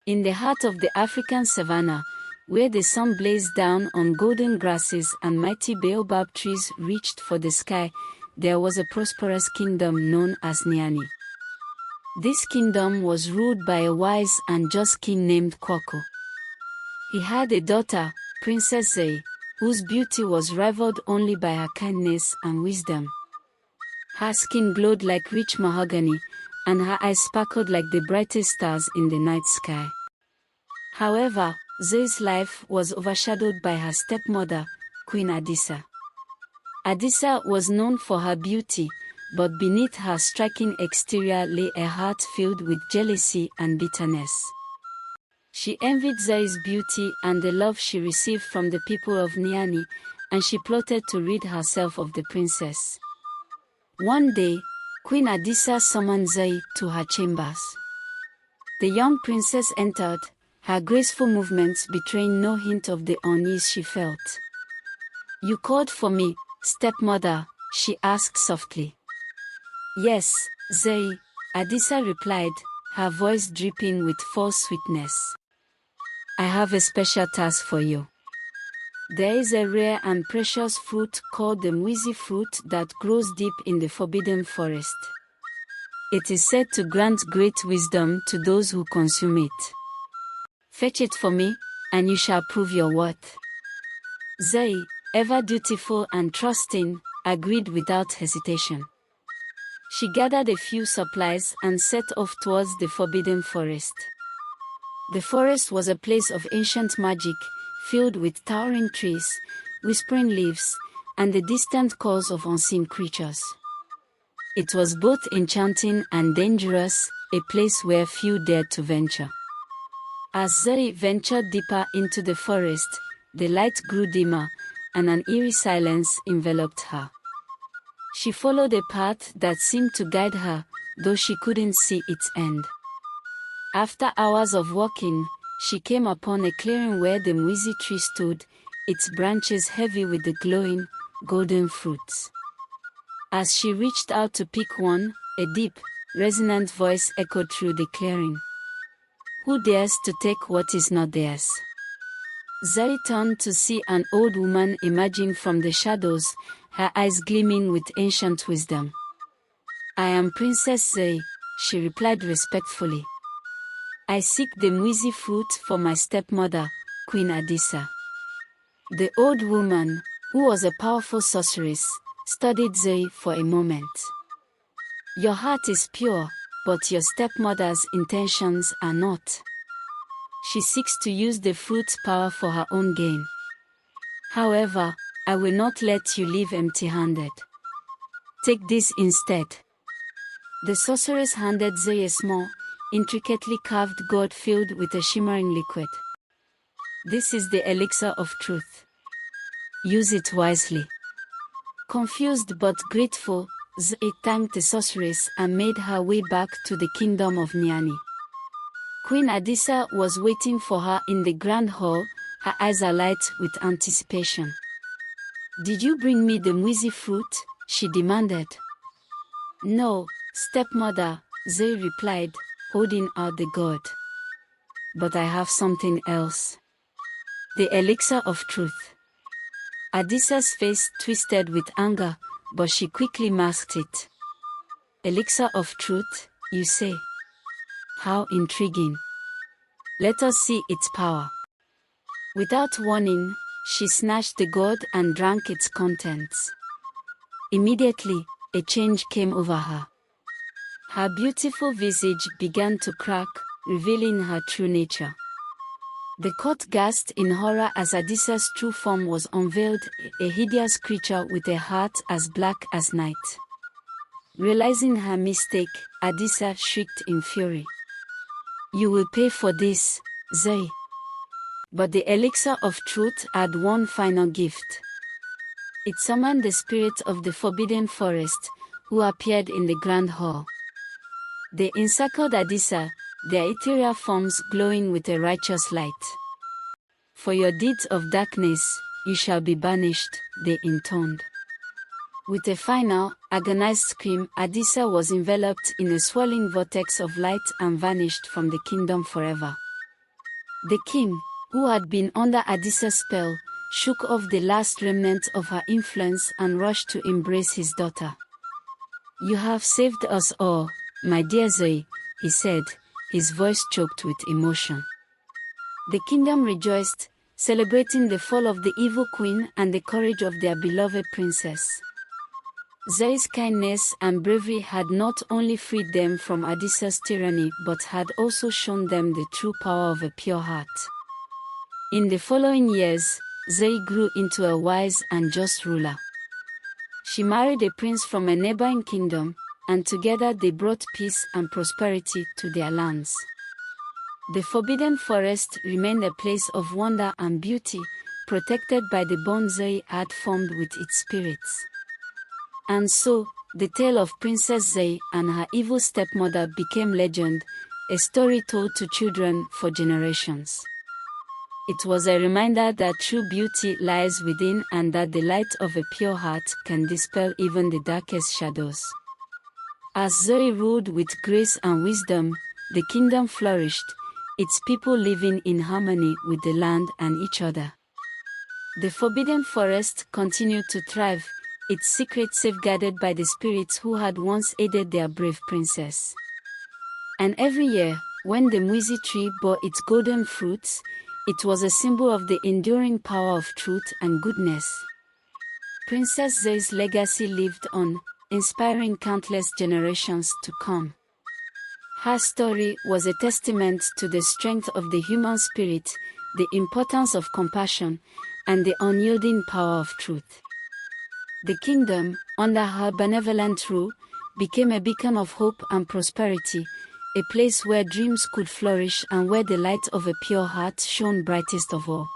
In the heart of the African savanna, where the sun blazed down on golden grasses and mighty baobab trees reached for the sky, there was a prosperous kingdom known as Niani. This kingdom was ruled by a wise and just king named Kwaku. He had a daughter, Princess Zay, whose beauty was rivaled only by her kindness and wisdom. Her skin glowed like rich mahogany, and her eyes sparkled like the brightest stars in the night sky. However, Zay's life was overshadowed by her stepmother, Queen Adisa. Adisa was known for her beauty, but beneath her striking exterior lay a heart filled with jealousy and bitterness. She envied Zay's beauty and the love she received from the people of Niani, and she plotted to rid herself of the princess. One day, Queen Adisa summoned Zay to her chambers. The young princess entered, her graceful movements betraying no hint of the unease she felt. "You called for me, stepmother?" she asked softly. "Yes, Zay," Adisa replied, her voice dripping with false sweetness. "I have a special task for you. There is a rare and precious fruit called the mwizi fruit that grows deep in the forbidden forest. It is said to grant great wisdom to those who consume it. Fetch it for me, and you shall prove your worth." Zay, ever dutiful and trusting, agreed without hesitation. She gathered a few supplies and set off towards the forbidden forest. The forest was a place of ancient magic, filled with towering trees, whispering leaves, and the distant calls of unseen creatures. It was both enchanting and dangerous, a place where few dared to venture. As Zay ventured deeper into the forest, the light grew dimmer, and an eerie silence enveloped her. She followed a path that seemed to guide her, though she couldn't see its end. After hours of walking, she came upon a clearing where the mwizi tree stood, its branches heavy with the glowing, golden fruits. As she reached out to pick one, a deep, resonant voice echoed through the clearing. "Who dares to take what is not theirs?" Zay turned to see an old woman emerging from the shadows, her eyes gleaming with ancient wisdom. "I am Princess Zay," she replied respectfully. "I seek the mwizi fruit for my stepmother, Queen Adisa." The old woman, who was a powerful sorceress, studied Zay for a moment. "Your heart is pure, but your stepmother's intentions are not. She seeks to use the fruit's power for her own gain. However, I will not let you leave empty-handed. Take this instead." The sorceress handed Zay a small, intricately carved gourd filled with a shimmering liquid. "This is the elixir of truth. Use it wisely." Confused but grateful, Zay thanked the sorceress and made her way back to the kingdom of Niani. Queen Adisa was waiting for her in the grand hall, her eyes alight with anticipation. "Did you bring me the mwizi fruit?" she demanded. "No, stepmother," Zay replied, holding out the gourd. "But I have something else. The elixir of truth." Adisa's face twisted with anger, but she quickly masked it. "Elixir of truth, you say? How intriguing. Let us see its power." Without warning, she snatched the gourd and drank its contents. Immediately, a change came over her. Her beautiful visage began to crack, revealing her true nature. The court gasped in horror as Adisa's true form was unveiled, a hideous creature with a heart as black as night. Realizing her mistake, Adisa shrieked in fury. "You will pay for this, Zay." But the elixir of truth had one final gift. It summoned the spirit of the forbidden forest, who appeared in the grand hall. They encircled Adisa, their ethereal forms glowing with a righteous light. "For your deeds of darkness, you shall be banished," they intoned. With a final, agonized scream, Adisa was enveloped in a swirling vortex of light and vanished from the kingdom forever. The king, who had been under Adissa's spell, shook off the last remnant of her influence and rushed to embrace his daughter. "You have saved us all, my dear Zoe," he said, his voice choked with emotion. The kingdom rejoiced, celebrating the fall of the evil queen and the courage of their beloved princess. Zoe's kindness and bravery had not only freed them from Adissa's tyranny but had also shown them the true power of a pure heart. In the following years, Zoe grew into a wise and just ruler. She married a prince from a neighboring kingdom, and together they brought peace and prosperity to their lands. The Forbidden Forest remained a place of wonder and beauty, protected by the bond Zoe had formed with its spirits. And so, the tale of Princess Zoe and her evil stepmother became legend, a story told to children for generations. It was a reminder that true beauty lies within and that the light of a pure heart can dispel even the darkest shadows. As Zoe ruled with grace and wisdom, the kingdom flourished, its people living in harmony with the land and each other. The Forbidden Forest continued to thrive, its secrets safeguarded by the spirits who had once aided their brave princess. And every year, when the Muizi tree bore its golden fruits, it was a symbol of the enduring power of truth and goodness. Princess Zoe's legacy lived on, inspiring countless generations to come. Her story was a testament to the strength of the human spirit, the importance of compassion, and the unyielding power of truth. The kingdom, under her benevolent rule, became a beacon of hope and prosperity, a place where dreams could flourish and where the light of a pure heart shone brightest of all.